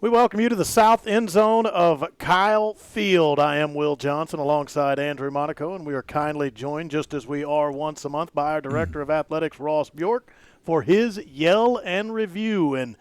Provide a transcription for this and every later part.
We welcome you to the south end zone of Kyle Field. I am Will Johnson alongside Andrew Monaco, and we are kindly joined, just as we are once a month, by our Director of Athletics, Ross Bjork, for his Yell and Review. And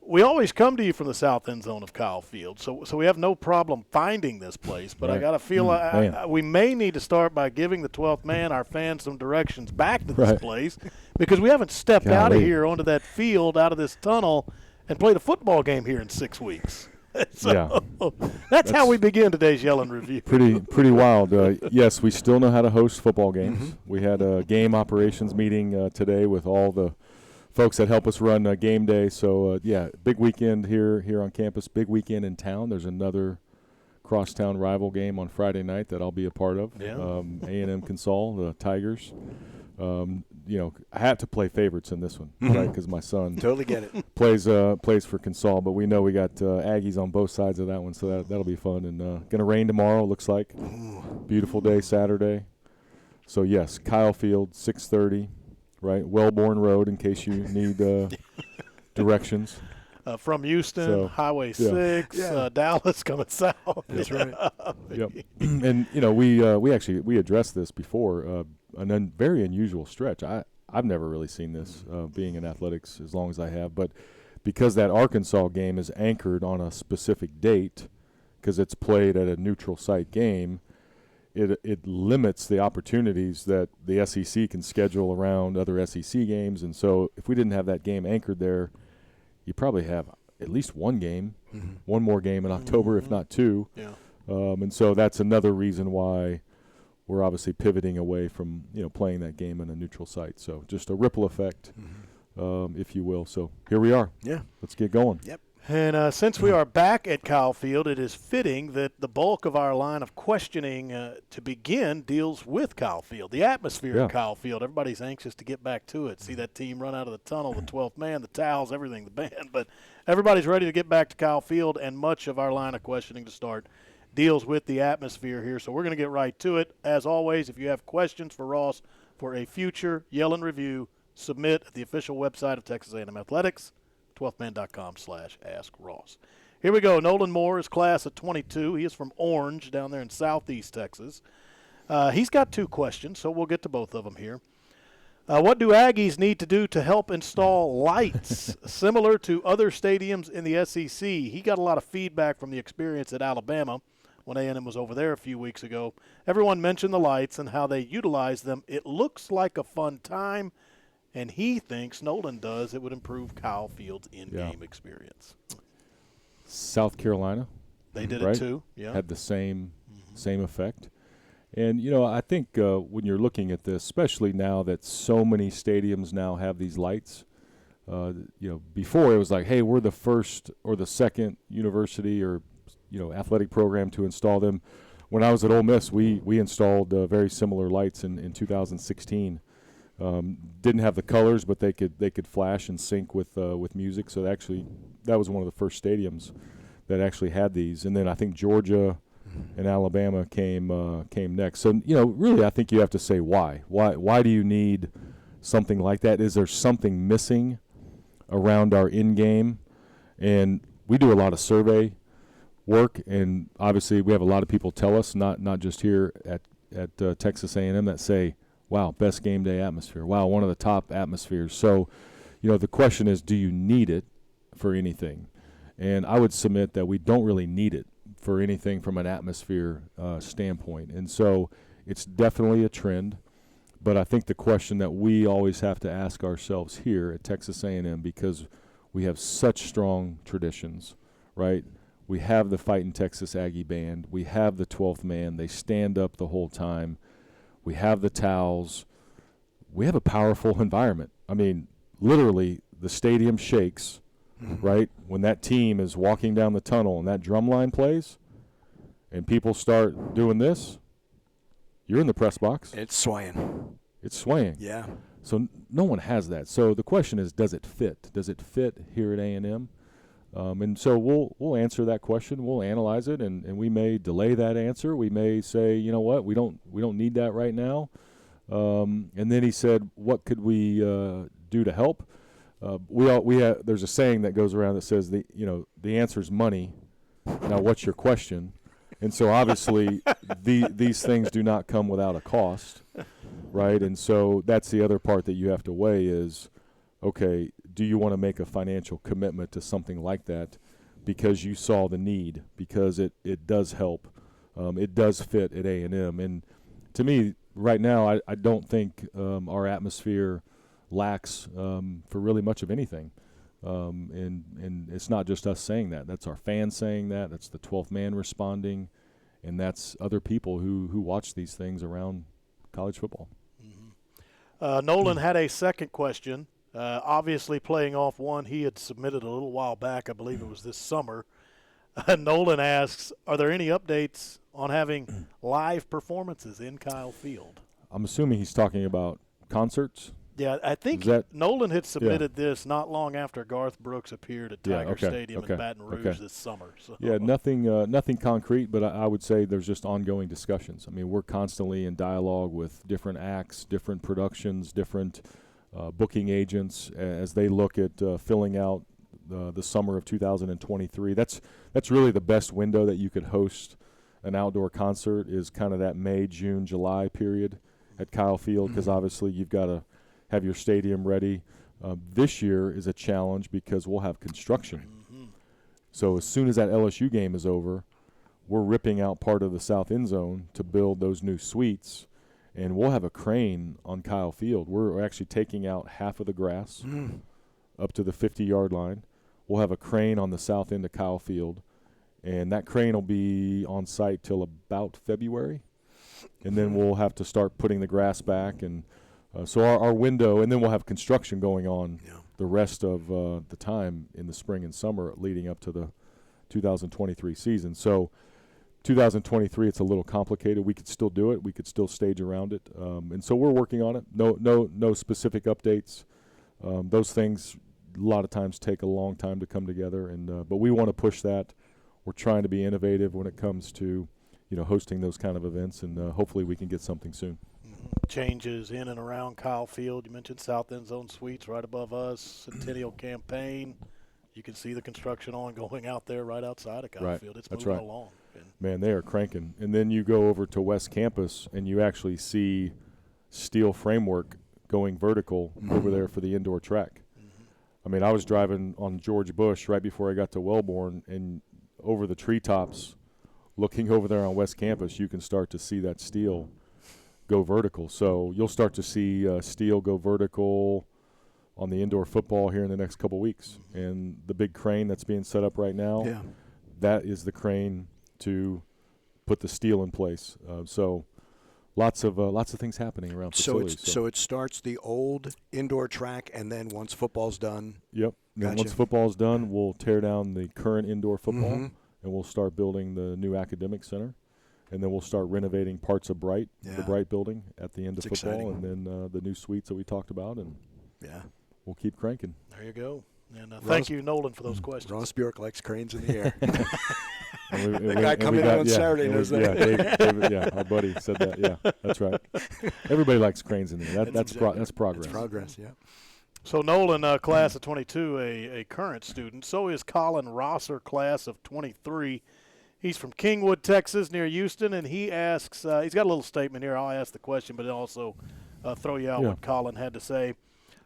we always come to you from the south end zone of Kyle Field, so we have no problem finding this place. But right. I got to feel we may need to start by giving the 12th man, our fans, some directions back to this place, because we haven't stepped out of here onto that field, out of this tunnel, and played a football game here in 6 weeks. That's how we begin today's Yell and Review. Pretty wild. Yes, we still know how to host football games. Mm-hmm. We had a game operations meeting today with all the folks that help us run game day. So, big weekend here on campus, big weekend in town. There's another crosstown rival game on Friday night that I'll be a part of. Yeah. A&M Consol, the Tigers. I had to play favorites in this one, right? Because my son totally get it. plays for Consol, but we know we got Aggies on both sides of that one, so that'll be fun. And gonna rain tomorrow, looks like. Beautiful day Saturday. So yes, Kyle Field, 6:30, right? Wellborn Road, in case you need directions. From Houston, Highway 6, Dallas coming south. That's right. Yep. And we addressed this before. An very unusual stretch. I've never really seen this being in athletics as long as I have, but because that Arkansas game is anchored on a specific date, because it's played at a neutral site game, it limits the opportunities that the SEC can schedule around other SEC games. And so if we didn't have that game anchored there, you probably have at least one game, one more game in October, if not two. Yeah. And so that's another reason why we're obviously pivoting away from playing that game in a neutral site. So just a ripple effect, if you will. So here we are. Yeah. Let's get going. Yep. And since we are back at Kyle Field, it is fitting that the bulk of our line of questioning to begin deals with Kyle Field, the atmosphere at Kyle Field. Everybody's anxious to get back to it, see that team run out of the tunnel, the 12th man, the towels, everything, the band. But everybody's ready to get back to Kyle Field, and much of our line of questioning to start deals with the atmosphere here. So we're going to get right to it. As always, if you have questions for Ross for a future Yell and Review, submit at the official website of Texas A&M Athletics, 12thman.com/askross. Here we go. Nolan Moore is class of 22. He is from Orange down there in southeast Texas. He's got 2 questions, so we'll get to both of them here. What do Aggies need to do to help install lights similar to other stadiums in the SEC? He got a lot of feedback from the experience at Alabama when A&M was over there a few weeks ago. Everyone mentioned the lights and how they utilize them. It looks like a fun time, and he thinks, Nolan does, it would improve Kyle Field's in-game experience. South Carolina. They did right? it too. Yeah. Had the same effect. And, I think when you're looking at this, especially now that so many stadiums now have these lights, before it was like, hey, we're the first or the second university or, athletic program to install them. When I was at Ole Miss, we installed very similar lights in 2016. Didn't have the colors, but they could flash and sync with music. So that was one of the first stadiums that actually had these. And then I think Georgia and Alabama came next. So really, I think you have to say why. Why do you need something like that? Is there something missing around our in-game? And we do a lot of survey work, and obviously we have a lot of people tell us, not just here at Texas A&M, that say, wow, best game day atmosphere. Wow, one of the top atmospheres. So, the question is, do you need it for anything? And I would submit that we don't really need it for anything from an atmosphere standpoint. And so it's definitely a trend. But I think the question that we always have to ask ourselves here at Texas A&M, because we have such strong traditions, right? We have the Fightin' Texas Aggie Band. We have the 12th man. They stand up the whole time. We have the towels. We have a powerful environment. I mean, literally, the stadium shakes, right? When that team is walking down the tunnel and that drum line plays and people start doing this, you're in the press box. It's swaying. It's swaying. Yeah. So no one has that. So the question is, does it fit? Does it fit here at A&M? And so we'll answer that question. We'll analyze it, and we may delay that answer. We may say, you know what, we don't need that right now. And then he said, what could we do to help? there's a saying that goes around that says the answer is money. Now, what's your question? And so obviously these things do not come without a cost, right? And so that's the other part that you have to weigh is, okay, do you want to make a financial commitment to something like that because you saw the need, because it does help, it does fit at A&M. And to me, right now, I don't think our atmosphere lacks for really much of anything. And it's not just us saying that. That's our fans saying that. That's the 12th man responding. And that's other people who watch these things around college football. Mm-hmm. Nolan had a second question. Obviously playing off one he had submitted a little while back. I believe it was this summer. Nolan asks, are there any updates on having live performances in Kyle Field? I'm assuming he's talking about concerts. Yeah, I think Nolan had submitted this not long after Garth Brooks appeared at Tiger Stadium in Baton Rouge this summer. So. Yeah, nothing concrete, but I would say there's just ongoing discussions. I mean, we're constantly in dialogue with different acts, different productions, different booking agents as they look at filling out the summer of 2023. That's really the best window that you could host an outdoor concert is kind of that May, June, July period at Kyle Field, because obviously you've got to have your stadium ready. This year is a challenge because we'll have construction. So as soon as that LSU game is over, we're ripping out part of the south end zone to build those new suites, and we'll have a crane on Kyle Field. We're actually taking out half of the grass up to the 50-yard line. We'll have a crane on the south end of Kyle Field, and that crane will be on site till about February, and then we'll have to start putting the grass back. And so our window, and then we'll have construction going on the rest of the time in the spring and summer leading up to the 2023 season. So 2023, it's a little complicated. We could still do it. We could still stage around it. And so we're working on it. No specific updates. Those things a lot of times take a long time to come together, and but we want to push that. We're trying to be innovative when it comes to hosting those kind of events, and hopefully we can get something soon. Changes in and around Kyle Field. You mentioned South End Zone Suites right above us, Centennial Campaign. You can see the construction ongoing out there right outside of Kyle Field. It's moving along. Man, they are cranking. And then you go over to West Campus, and you actually see steel framework going vertical over there for the indoor track. I mean, I was driving on George Bush right before I got to Wellborn, and over the treetops, looking over there on West Campus, you can start to see that steel go vertical. So you'll start to see steel go vertical on the indoor football here in the next couple weeks. And the big crane that's being set up right now, that is the crane to put the steel in place. So lots of things happening around facilities. So it starts the old indoor track, and then once football's done. Yep. Then once football's done, we'll tear down the current indoor football, and we'll start building the new academic center. And then we'll start renovating parts of Bright, the Bright building at the end of football, exciting. And then the new suites that we talked about, and we'll keep cranking. There you go. And thank you, Nolan, for those questions. Ross Bjork likes cranes in the air. That guy coming in on Saturday knows that. David, our buddy said that. Yeah, that's right. Everybody likes cranes in the air. That's progress. That's progress, yeah. So Nolan, class of 22, a current student. So is Colin Rosser, class of 23. He's from Kingwood, Texas, near Houston, and he asks, he's got a little statement here. I'll ask the question, but then also throw you out what Colin had to say.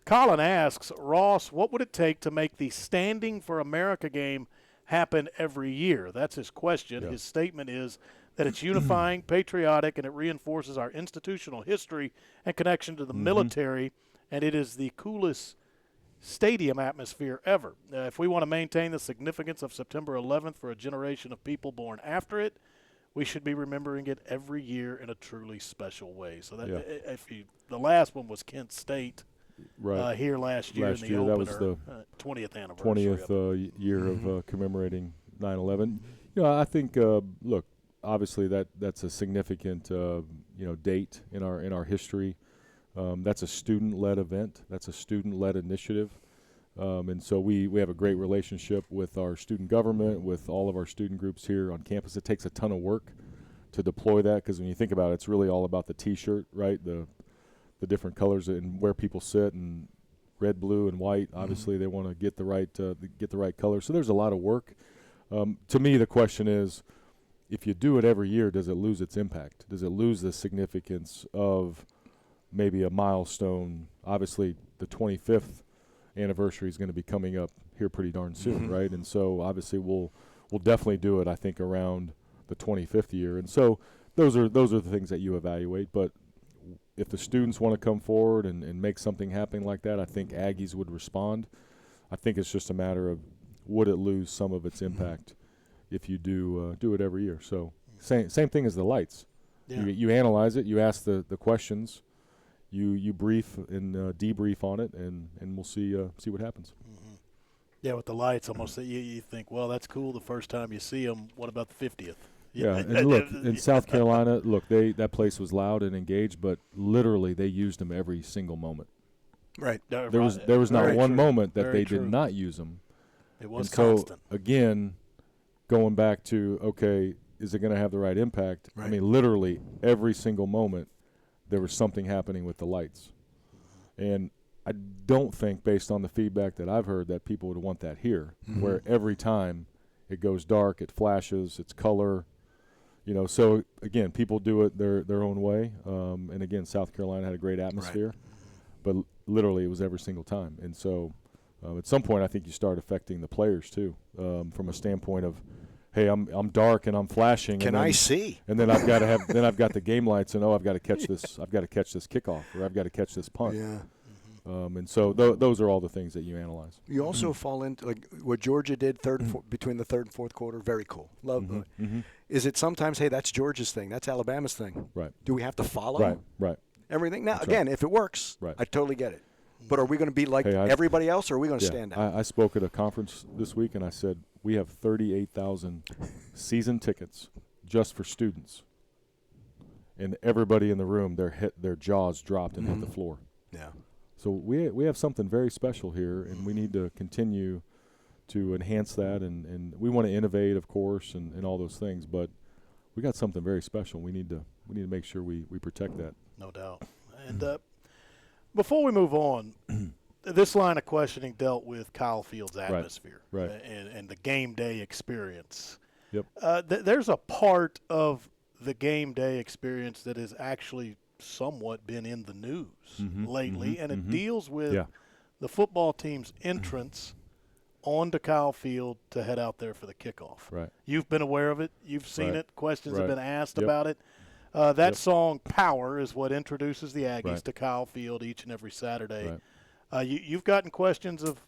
Colin asks, Ross, what would it take to make the Standing for America game happen every year? That's his question. His statement is that it's unifying, patriotic, and it reinforces our institutional history and connection to the military, and it is the coolest stadium atmosphere ever. If we want to maintain the significance of September 11th for a generation of people born after it, we should be remembering it every year in a truly special way. So that the last one was Kent State here last year in the opener, that was the 20th anniversary. 20th year of commemorating 9/11. I think look, obviously that's a significant date in our history. That's a student-led event. That's a student-led initiative. And so we have a great relationship with our student government, with all of our student groups here on campus. It takes a ton of work to deploy that because when you think about it, it's really all about the T-shirt, right? The different colors and where people sit and red, blue, and white. Obviously, they want to get the right color. So there's a lot of work. To me, the question is, if you do it every year, does it lose its impact? Does it lose the significance of maybe a milestone? Obviously, the 25th anniversary is going to be coming up here pretty darn soon, right? And so obviously we'll definitely do it, I think, around the 25th year. And so those are the things that you evaluate. But if the students want to come forward and make something happen like that, I think Aggies would respond. I think it's just a matter of, would it lose some of its impact if you do it every year? So same thing as the lights. Yeah. You analyze it, you ask the questions, you brief and debrief on it, and we'll see what happens. Yeah, with the lights, almost you think, well, that's cool the first time you see them. What about the 50th? Yeah, and look, in South Carolina, that place was loud and engaged, but literally they used them every single moment. Right. There was not one moment that Very they true. did not use them. It was And so, constant. again, going back to, okay, is it going to have the right impact? Right. I mean, literally every single moment there was something happening with the lights. And I don't think, based on the feedback that I've heard, that people would want that here, where every time it goes dark, it flashes, it's color. So, again, people do it their own way. And, again, South Carolina had a great atmosphere. But literally it was every single time. And so at some point I think you start affecting the players too, from a standpoint of, hey, I'm dark and I'm flashing. Can I see? And then I've got the game lights, and I've got to catch this kickoff, or I've got to catch this punt. Yeah. And so those are all the things that you analyze. You also fall into like what Georgia did between the third and fourth quarter. Very cool. Love. Is it sometimes, hey, that's Georgia's thing, that's Alabama's thing? Right. Do we have to follow? Right. Everything. Now, That's again, if it works, Right. I totally get it. But are we going to be like everybody else, or are we going to stand out? I spoke at a conference this week, and I said we have 38,000 season tickets just for students, and everybody in the room, their jaws dropped and hit the floor. Yeah. So we have something very special here, and we need to continue to enhance that, and we want to innovate, of course, and all those things. But we got something very special. We need to make sure we protect that. No doubt. And before we move on, this line of questioning dealt with Kyle Field's atmosphere Right. And the game day experience. Yep. There's a part of the game day experience that has actually somewhat been in the news lately, and it deals with the football team's entrance onto Kyle Field to head out there for the kickoff. Right. You've been aware of it. You've seen it. Questions have been asked Yep. about it. That song, Power, is what introduces the Aggies to Kyle Field each and every Saturday. Right. You've gotten questions of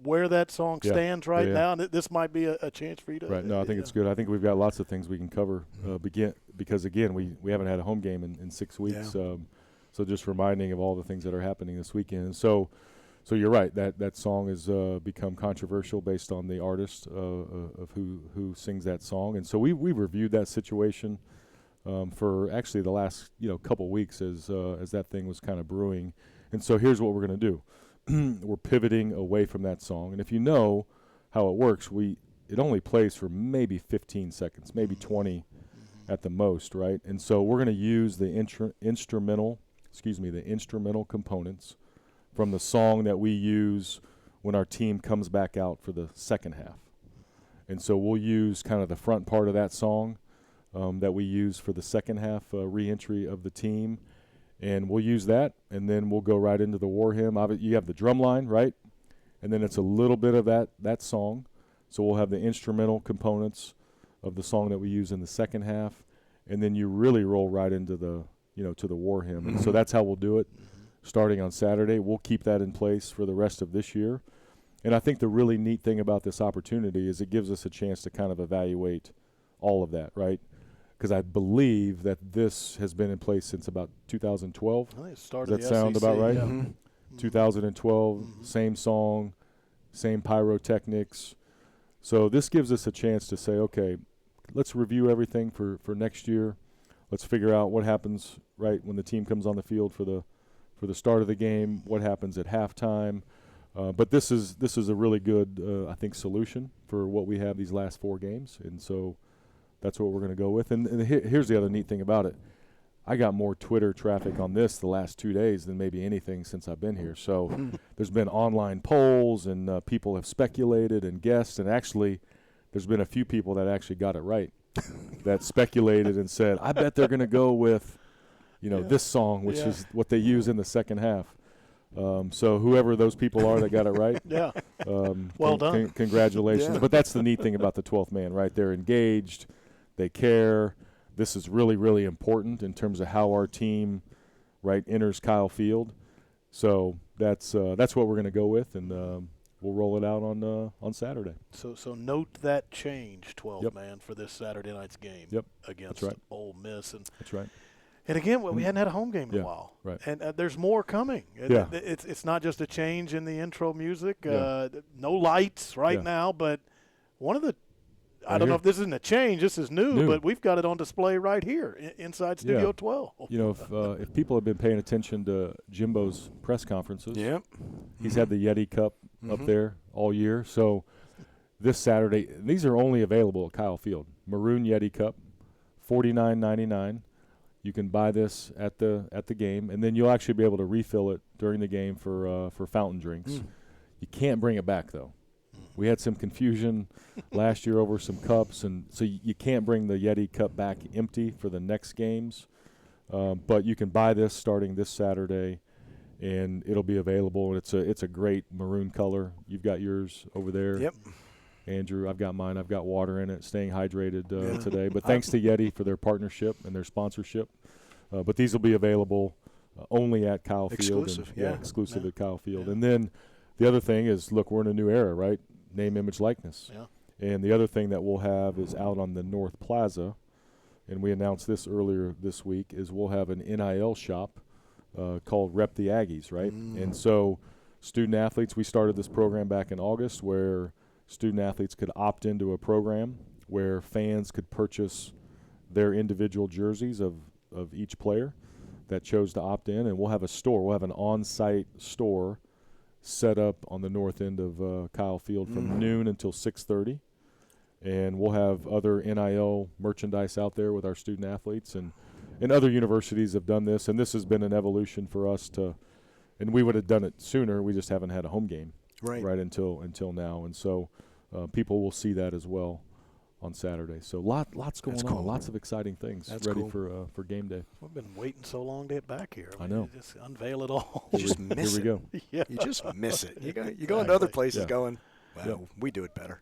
where that song stands now, and this might be a chance for you to. Right. No, I think it's good. I think we've got lots of things we can cover because, again, we haven't had a home game in 6 weeks. Yeah. So just reminding of all the things that are happening this weekend. And so you're right. That song has become controversial based on the artist of who sings that song. And so we reviewed that situation for actually the last couple weeks as that thing was kind of brewing. And so here's what we're going to do. We're pivoting away from that song. And if you know how it works, it only plays for maybe 15 seconds, maybe 20 at the most, right? And so we're going to use the instrumental components from the song that we use when our team comes back out for the second half. And so we'll use kind of the front part of that song that we use for the second half re-entry of the team. And we'll use that, and then we'll go right into the war hymn. You have the drum line, right? And then it's a little bit of that song. So we'll have the instrumental components of the song that we use in the second half, and then you really roll right into the to the war hymn. And so that's how we'll do it starting on Saturday. We'll keep that in place for the rest of this year. And I think the really neat thing about this opportunity is it gives us a chance to kind of evaluate all of that, right? Because I believe that this has been in place since about 2012. I think it started Does that the sound SEC, about right? yeah. 2012, same song, same pyrotechnics. So this gives us a chance to say, okay, let's review everything for next year. Let's figure out what happens right when the team comes on the field for the start of the game, what happens at halftime. But this is a really good, I think, solution for what we have these last 4 games. And so that's what we're going to go with. And here's the other neat thing about it. I got more Twitter traffic on this the last 2 days than maybe anything since I've been here. So there's been online polls, and people have speculated and guessed, and actually there's been a few people that actually got it right that speculated and said, I bet they're going to go with, this song, which is what they use in the second half. So whoever those people are that got it right, well done. Congratulations. But that's the neat thing about the 12th man, right? They're engaged. They care. This is really, really important in terms of how our team, right, enters Kyle Field. So that's what we're going to go with, and we'll roll it out on Saturday. So note that change, 12 man, for this Saturday night's game against Ole Miss. And that's right. And again, we hadn't had a home game in a while, right? And there's more coming. It's not just a change in the intro music. No lights now, but one of the I don't know if this isn't a change. This is new, but we've got it on display right here inside Studio 12. If people have been paying attention to Jimbo's press conferences, he's had the Yeti Cup up there all year. So this Saturday, these are only available at Kyle Field. Maroon Yeti Cup, $49.99. You can buy this at the game, and then you'll actually be able to refill it during the game for fountain drinks. You can't bring it back though. We had some confusion last year over some cups, and so you can't bring the Yeti Cup back empty for the next games. But you can buy this starting this Saturday, and it'll be available. It's a great maroon color. You've got yours over there. Yep. Andrew, I've got mine. I've got water in it, staying hydrated today. But thanks to Yeti for their partnership and their sponsorship. But these will be available only at Kyle Field. Exclusive at Kyle Field. And then the other thing is, look, we're in a new era, right? Name, image, likeness. And the other thing that we'll have is out on the North Plaza, and we announced this earlier this week, is we'll have an NIL shop called Rep the Aggies, right? And so student athletes, we started this program back in August where student athletes could opt into a program where fans could purchase their individual jerseys of each player that chose to opt in, and we'll have a store. We'll have an on-site store set up on the north end of Kyle Field from noon until 6:30, and we'll have other NIL merchandise out there with our student athletes, and other universities have done this, and this has been an evolution for us and we would have done it sooner. We just haven't had a home game right until now, and so people will see that as well on Saturday. So lots going on, lots of exciting things ready for game day. We've been waiting so long to get back here. I know. Just unveil it all. You just miss it. Here we go. You just miss it. You go into other places going, well, we do it better.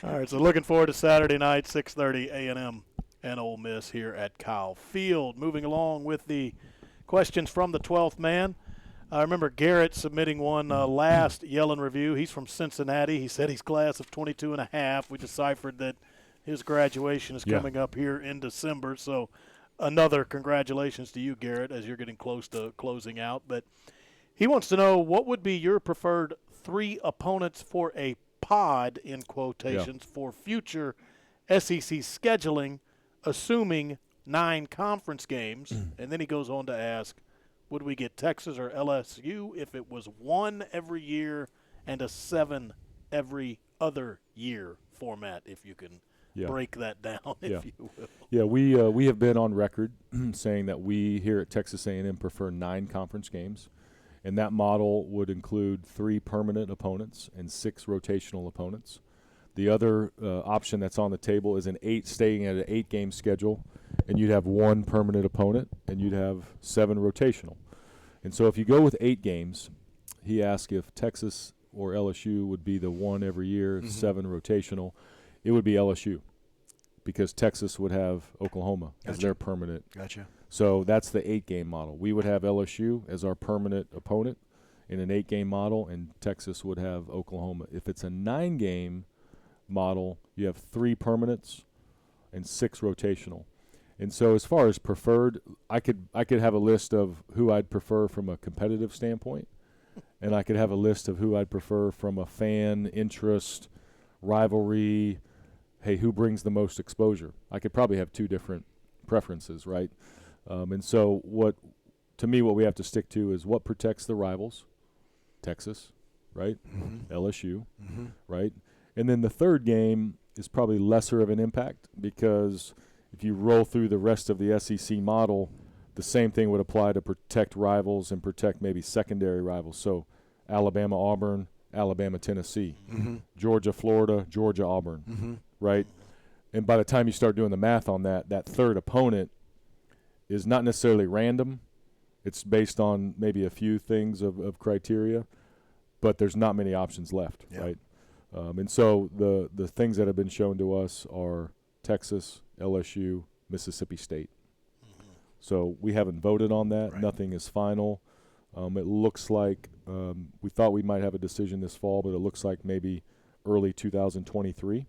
All right, so looking forward to Saturday night, 6:30 A&M and Ole Miss here at Kyle Field. Moving along with the questions from the 12th man. I remember Garrett submitting one last Yellen Review. He's from Cincinnati. He said he's class of 22 and a half. We deciphered that his graduation is coming up here in December. So another congratulations to you, Garrett, as you're getting close to closing out. But he wants to know, what would be your preferred 3 opponents for a pod, in quotations, for future SEC scheduling, assuming 9 conference games? And then he goes on to ask, would we get Texas or LSU if it was 1 every year and a 7 every other year format, if you can break that down, if you will? Yeah, we have been on record saying that we here at Texas A&M prefer 9 conference games, and that model would include 3 permanent opponents and 6 rotational opponents. The other option that's on the table is staying at an 8-game schedule, and you'd have 1 permanent opponent, and you'd have 7 rotational. And so if you go with 8 games, he asked if Texas or LSU would be the 1 every year, 7 rotational. It would be LSU, because Texas would have Oklahoma as their permanent. Gotcha. So that's the 8-game model. We would have LSU as our permanent opponent in an 8-game model, and Texas would have Oklahoma. If it's a 9-game model, you have 3 permanents and 6 rotational. And so as far as preferred, I could have a list of who I'd prefer from a competitive standpoint, and I could have a list of who I'd prefer from a fan interest, rivalry, hey, who brings the most exposure. I could probably have 2 different preferences, right? And so what we have to stick to is what protects the rivals, Texas, right? LSU, right? And then the third game is probably lesser of an impact, because if you roll through the rest of the SEC model, the same thing would apply to protect rivals and protect maybe secondary rivals. So Alabama, Auburn, Alabama, Tennessee, Georgia, Florida, Georgia, Auburn, right? And by the time you start doing the math on that, that third opponent is not necessarily random. It's based on maybe a few things of criteria, but there's not many options left, right? And so the things that have been shown to us are Texas, LSU, Mississippi State. So we haven't voted on that. Right. Nothing is final. It looks like we thought we might have a decision this fall, but it looks like maybe early 2023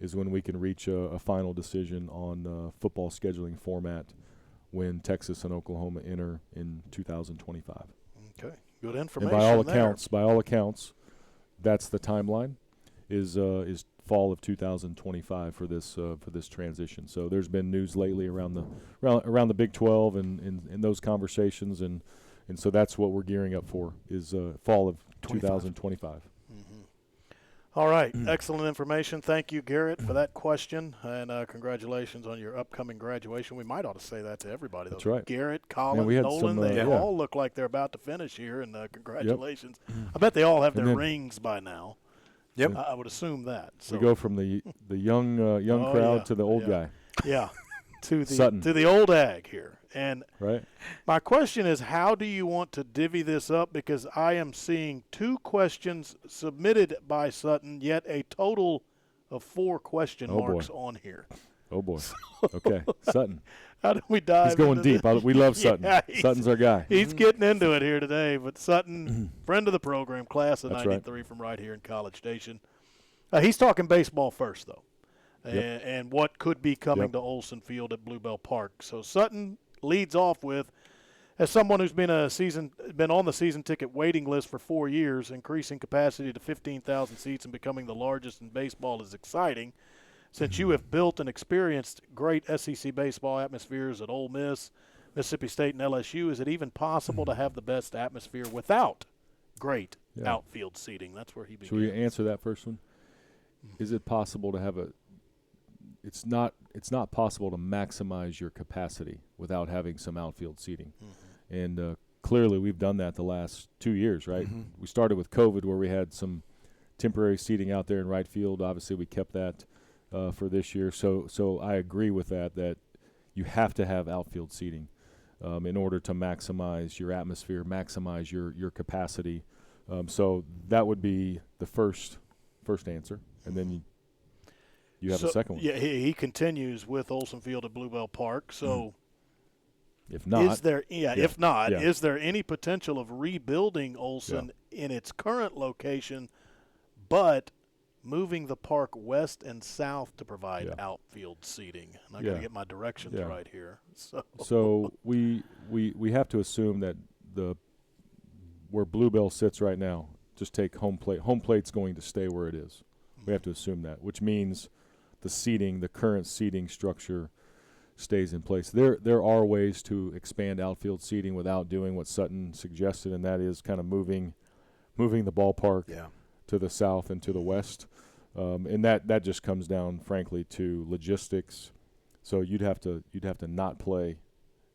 is when we can reach a final decision on football scheduling format when Texas and Oklahoma enter in 2025. Okay, good information. And by all there. accounts, that's the timeline. Is fall of 2025 for this transition. So there's been news lately around the Big 12 and those conversations, and so that's what we're gearing up for is fall of 2025. All right, excellent information. Thank you, Garrett, for that question, and congratulations on your upcoming graduation. We might ought to say that to everybody, though. That's right. Garrett, Colin, we had Nolan, some, they yeah. all look like they're about to finish here, and congratulations. I bet they all have their rings by now. Yep. I would assume that. So. We go from the young crowd to the old guy. Yeah, to the Sutton. to the old ag here. And right. My question is, how do you want to divvy this up? Because I am seeing 2 questions submitted by Sutton, yet a total of 4 question marks on here. Oh, boy. Okay, Sutton. How do we dive He's going into deep. this? We love Sutton. Yeah, Sutton's our guy. He's getting into it here today. But Sutton, friend of the program, class of That's 93 right. from right here in College Station. He's talking baseball first, though, and what could be coming to Olsen Field at Bluebell Park. So Sutton leads off with, as someone who's been on the season ticket waiting list for 4 years, increasing capacity to 15,000 seats and becoming the largest in baseball is exciting. Since you have built and experienced great SEC baseball atmospheres at Ole Miss, Mississippi State, and LSU, is it even possible to have the best atmosphere without great outfield seating? That's where he begins. Should we answer that first one? Is it possible to have it's not possible to maximize your capacity without having some outfield seating. And clearly we've done that the last 2 years, right? We started with COVID where we had some temporary seating out there in right field. Obviously we kept that for this year. So I agree with that you have to have outfield seating in order to maximize your atmosphere, maximize your capacity. So that would be the first answer. And then you have a second one. Yeah, he continues with Olsen Field at Bluebell Park. So if not, is there any potential of rebuilding Olsen in its current location, but moving the park west and south to provide outfield seating? And I got to get my directions right here. So we have to assume that where Bluebell sits right now, just take home plate. Home plate's going to stay where it is. We have to assume that, which means the current seating structure stays in place. There are ways to expand outfield seating without doing what Sutton suggested, and that is kind of moving the ballpark to the south and to the west. And that just comes down, frankly, to logistics. So you'd have to not play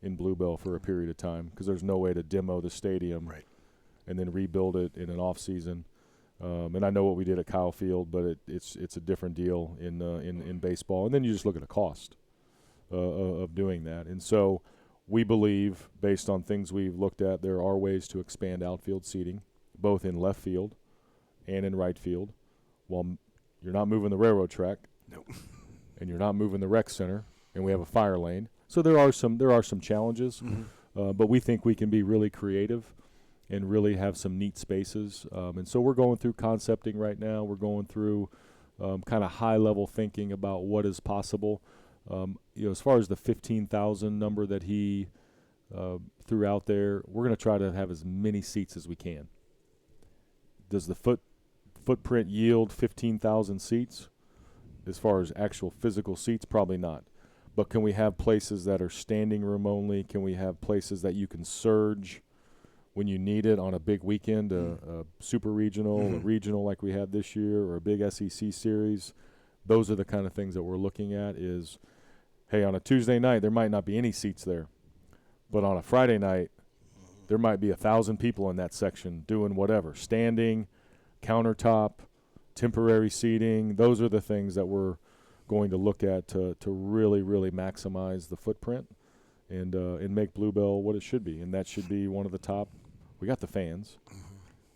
in Bluebell for a period of time because there's no way to demo the stadium and then rebuild it in an off season. And I know what we did at Kyle Field, but it's a different deal in baseball. And then you just look at the cost of doing that. And so we believe, based on things we've looked at, there are ways to expand outfield seating, both in left field and in right field, while you're not moving the railroad track, and you're not moving the rec center, and we have a fire lane. So there are some challenges, but we think we can be really creative and really have some neat spaces. And so we're going through concepting right now. We're going through kind of high-level thinking about what is possible. As far as the 15,000 number that he threw out there, we're going to try to have as many seats as we can. Does the footprint yield 15,000 seats? As far as actual physical seats, probably not. But can we have places that are standing room only? Can we have places that you can surge when you need it on a big weekend, a super regional, a regional like we had this year, or a big SEC series? Those are the kind of things that we're looking at, is Hey, on a Tuesday night, there might not be any seats there. But on a Friday night, there might be 1,000 people in that section doing whatever, standing, countertop, temporary seating. Those are the things that we're going to look at to really, really maximize the footprint and make Bluebell what it should be. And that should be one of the top. We got the fans.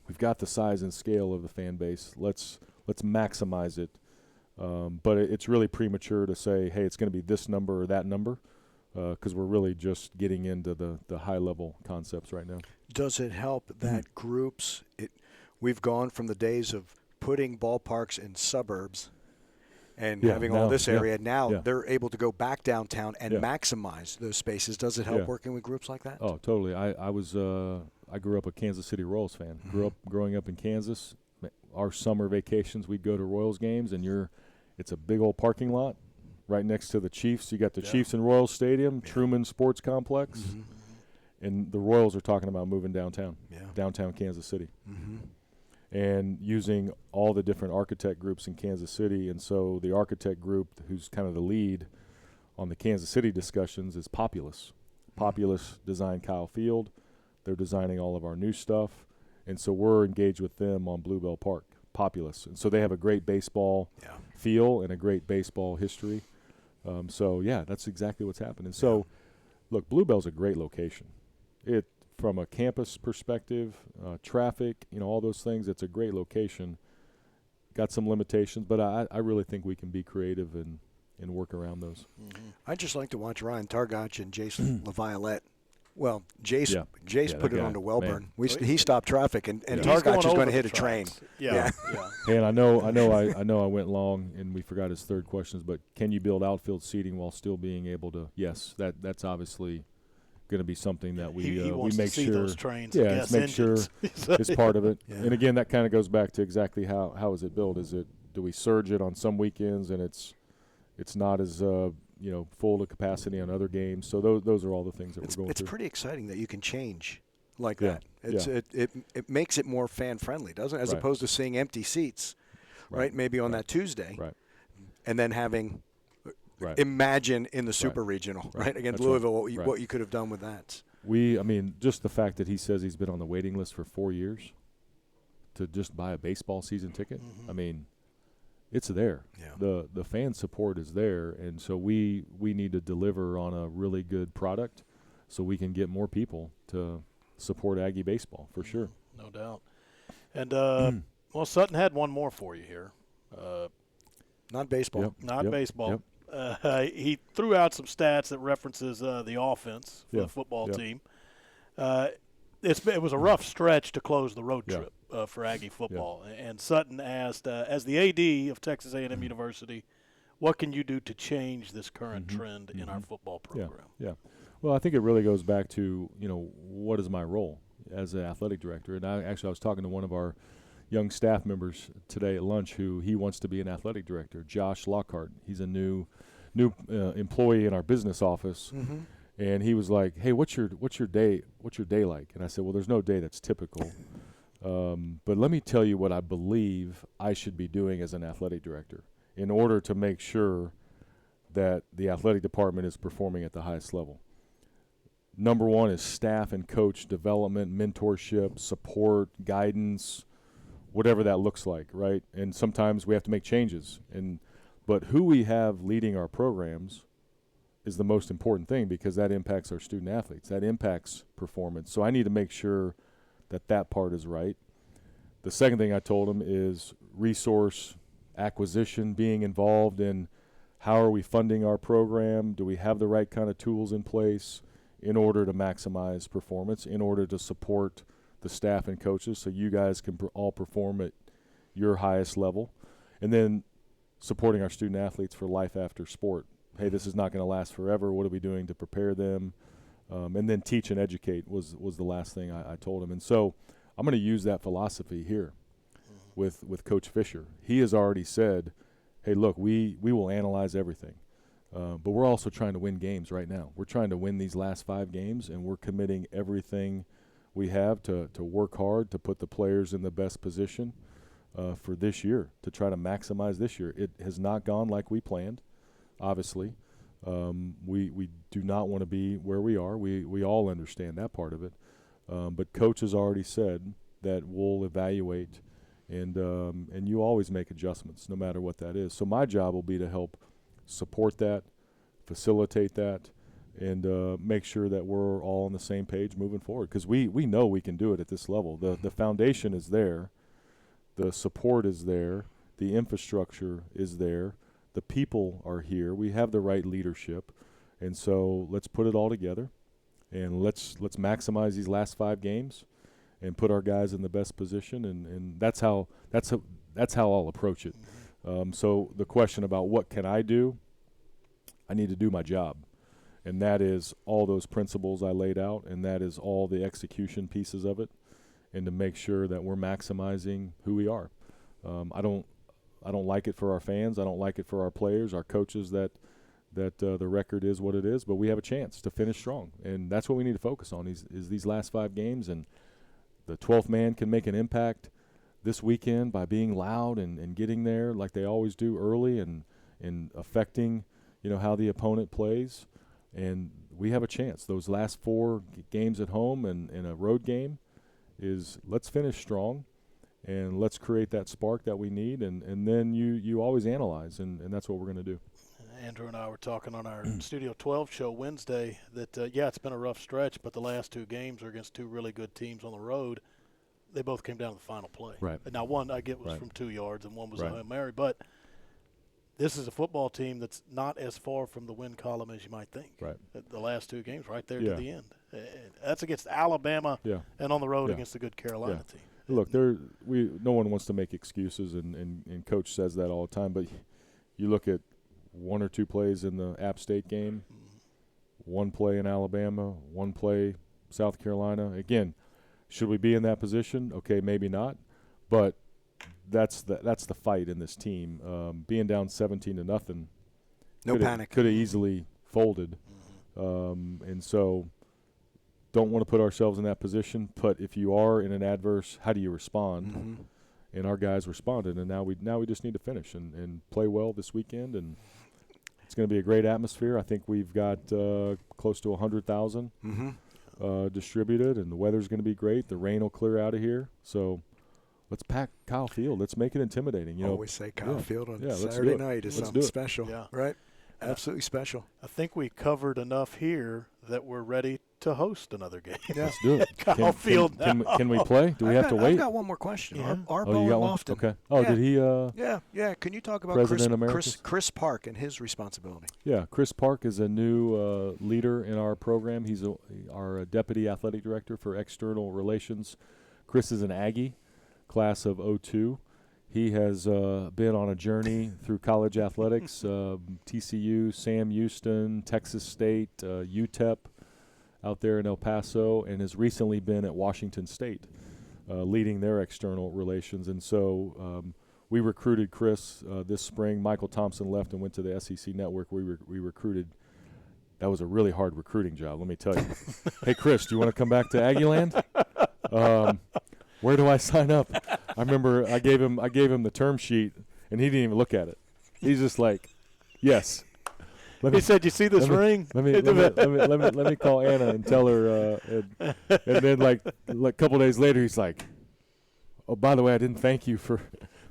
We've got the size and scale of the fan base. Let's maximize it. But it's really premature to say, hey, it's going to be this number or that number, because we're really just getting into the high-level concepts right now. Does it help that groups, we've gone from the days of putting ballparks in suburbs and having all this area. Now they're able to go back downtown and maximize those spaces. Does it help working with groups like that? Oh, totally. I grew up a Kansas City Royals fan. Growing up in Kansas, our summer vacations, we'd go to Royals games, and it's a big old parking lot right next to the Chiefs. You got the Chiefs and Royals Stadium, Truman Sports Complex, and the Royals are talking about moving downtown Kansas City, and using all the different architect groups in Kansas City. And so the architect group, who's kind of the lead on the Kansas City discussions, is Populous. Populous designed Kyle Field. They're designing all of our new stuff. And so we're engaged with them on Bluebell Park, Populous. And so they have a great baseball feel and a great baseball history. That's exactly what's happening. So, look, Bluebell's a great location. From a campus perspective, traffic, all those things, it's a great location. Got some limitations, but I really think we can be creative and work around those. I'd just like to watch Ryan Targach and Jason LaViolette. Well, Jace put it onto Welburn. He stopped traffic, and Targach is going to hit a train. Yeah. Hey, and I know I went long, and we forgot his third questions. But can you build outfield seating while still being able to? Yes, that's obviously going to be something that we make sure. Those trains. Let's make sure is part of it. And again, that kind of goes back to exactly how is it built? Do we surge it on some weekends, and it's not as full to capacity on other games. So those are all the things that we're going through. It's pretty exciting that you can change like that. It makes it more fan friendly, doesn't it? As opposed to seeing empty seats, right? Maybe on that Tuesday, and then having imagine in the Super Regional, right? Against That's Louisville, what you could have done with that. Just the fact that he says he's been on the waiting list for 4 years to just buy a baseball season ticket. It's there. Yeah. The fan support is there, and so we need to deliver on a really good product so we can get more people to support Aggie baseball for sure. No doubt. And Sutton had one more for you here. Not baseball. Not baseball. He threw out some stats that references the offense for the football team. It was a rough stretch to close the road trip for Aggie football. And Sutton asked, as the AD of Texas A&M University, what can you do to change this current trend in our football program? Yeah. Well, I think it really goes back to, what is my role as an athletic director? And I was talking to one of our young staff members today at lunch who he wants to be an athletic director, Josh Lockhart. He's a new employee in our business office. And he was like, "Hey, what's your day like?" And I said, "Well, there's no day that's typical, but let me tell you what I believe I should be doing as an athletic director in order to make sure that the athletic department is performing at the highest level. Number one is staff and coach development, mentorship, support, guidance, whatever that looks like, right? And sometimes we have to make changes, but who we have leading our programs is the most important thing because that impacts our student athletes. That impacts performance. So I need to make sure that part is right. The second thing I told him is resource acquisition, being involved in how are we funding our program? Do we have the right kind of tools in place in order to maximize performance, in order to support the staff and coaches so you guys can all perform at your highest level? And then supporting our student athletes for life after sport. Hey, this is not going to last forever. What are we doing to prepare them? And then teach and educate was the last thing I told him. And so I'm going to use that philosophy here with Coach Fisher. He has already said, hey, look, we will analyze everything. But we're also trying to win games right now. We're trying to win these last 5 games, and we're committing everything we have to work hard to put the players in the best position for this year, to try to maximize this year. It has not gone like we planned. Obviously, We do not want to be where we are. We all understand that part of it. But Coach has already said that we'll evaluate, and you always make adjustments no matter what that is. So my job will be to help support that, facilitate that, and make sure that we're all on the same page moving forward, because we know we can do it at this level. The foundation is there, the support is there, the infrastructure is there, the people are here, we have the right leadership, and so let's put it all together, and let's maximize these last 5 games and put our guys in the best position, and that's how I'll approach it. So the question about what can I do, I need to do my job. And that is all those principles I laid out, and that is all the execution pieces of it, and to make sure that we're maximizing who we are. I don't like it for our fans. I don't like it for our players, our coaches, that the record is what it is. But we have a chance to finish strong, and that's what we need to focus on. Is these last 5 games, and the 12th man can make an impact this weekend by being loud and getting there like they always do early, and affecting how the opponent plays. And we have a chance. Those last 4 games at home and a road game is, let's finish strong, and let's create that spark that we need. And then you always analyze, and that's what we're going to do. Andrew and I were talking on our Studio 12 show Wednesday that, it's been a rough stretch, but the last 2 games are against 2 really good teams on the road. They both came down to the final play. Right. Now, one I get was from 2 yards, and one was a Hail Mary. But this is a football team that's not as far from the win column as you might think. Right. The last 2 games right there to the end. That's against Alabama and on the road against a good Carolina team. Look, no one wants to make excuses, and Coach says that all the time. But you look at 1 or 2 plays in the App State game, 1 play in Alabama, 1 play South Carolina. Again, should we be in that position? Okay, maybe not. But that's the fight in this team. Being down 17-0, no panic, could have easily folded, and so don't want to put ourselves in that position. But if you are in an adverse, how do you respond? And our guys responded, and now we just need to finish and play well this weekend, and it's going to be a great atmosphere. I think we've got close to 100,000 distributed, and the weather's going to be great. The rain will clear out of here, so let's pack Kyle Field. Let's make it intimidating. Always say Kyle Field on Saturday night is something special. Yeah. Right? Absolutely special. I think we covered enough here that we're ready to host another game. Yeah. Let's do it. Kyle Field can we play? Do we have to wait? I've got one more question. Yeah. Arbo you got Lofton. one? Okay. Oh, did he? Yeah. Can you talk about Chris Park and his responsibility? Yeah, Chris Park is a new leader in our program. He's our deputy athletic director for external relations. Chris is an Aggie, class of 02. He has been on a journey through college athletics, TCU, Sam Houston, Texas State, UTEP out there in El Paso, and has recently been at Washington State leading their external relations. And so we recruited Chris this spring. Michael Thompson left and went to the SEC Network. We recruited. That was a really hard recruiting job, let me tell you. Hey, Chris, do you want to come back to Aggieland? Where do I sign up? I remember I gave him the term sheet, and he didn't even look at it. He's just like, yes. He said, "You see this ring?" Let me call Anna and tell her. And then like a couple days later, he's like, "Oh, by the way, I didn't thank you for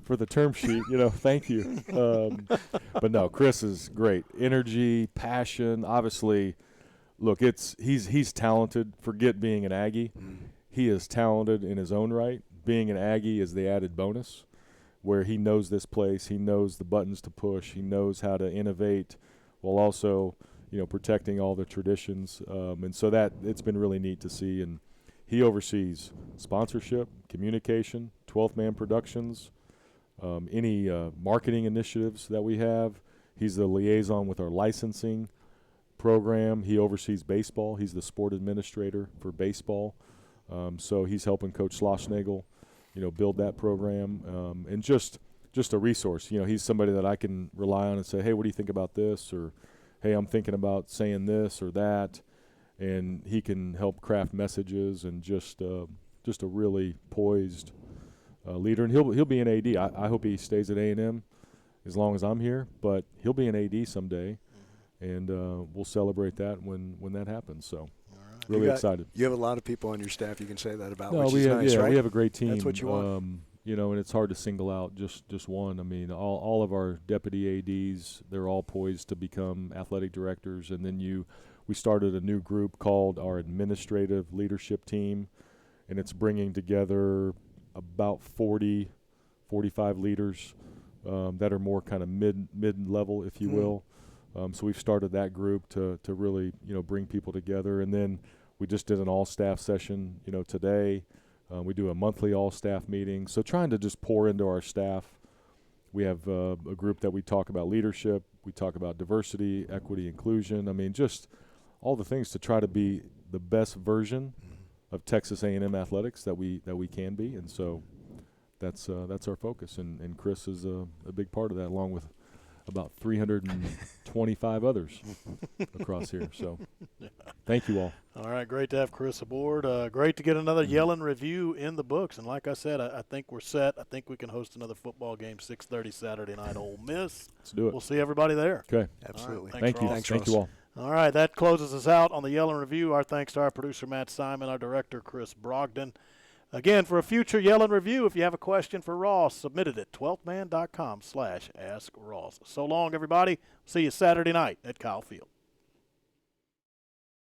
the term sheet. Thank you." But no, Chris is great. Energy, passion. Obviously, look, he's talented. Forget being an Aggie. He is talented in his own right. Being an Aggie is the added bonus, where he knows this place, he knows the buttons to push, he knows how to innovate, while also, protecting all the traditions. And so that it's been really neat to see. And he oversees sponsorship, communication, 12th Man Productions, any marketing initiatives that we have. He's the liaison with our licensing program. He oversees baseball. He's the sport administrator for baseball. So he's helping Coach Schlossnagel, build that program, and just a resource. He's somebody that I can rely on and say, hey, what do you think about this? Or, hey, I'm thinking about saying this or that. And he can help craft messages, and just a really poised leader. And he'll be an AD. I hope he stays at A&M as long as I'm here, but he'll be an AD someday. and we'll celebrate that when that happens. So. Really excited. You have a lot of people on your staff you can say that about, no, which we is have, nice, yeah, right? we have a great team. That's what you want. You know, and it's hard to single out just one. I mean, all of our deputy ADs, they're all poised to become athletic directors. And then we started a new group called our administrative leadership team, and it's bringing together about 40, 45 leaders that are more kind of mid-level, if you will. So we've started that group to really, bring people together. And then we just did an all-staff session, today. We do a monthly all-staff meeting. So trying to just pour into our staff. We have a group that we talk about leadership. We talk about diversity, equity, inclusion. I mean, just all the things to try to be the best version of Texas A&M athletics that we can be. And so that's our focus. And Chris is a big part of that, along with about 325 others across here. So thank you all. All right, great to have Chris aboard. Great to get another Yellen review in the books. And like I said, I think we're set. I think we can host another football game 6:30 Saturday night, Ole Miss. Let's do it. We'll see everybody there. Okay. Absolutely. Right, Thank you. Ross. Thank you all. All right, that closes us out on the Yellen Review. Our thanks to our producer, Matt Simon, our director, Chris Brogdon. Again, for a future Yellen Review, if you have a question for Ross, submit it at 12thman.com/askross. So long, everybody. See you Saturday night at Kyle Field.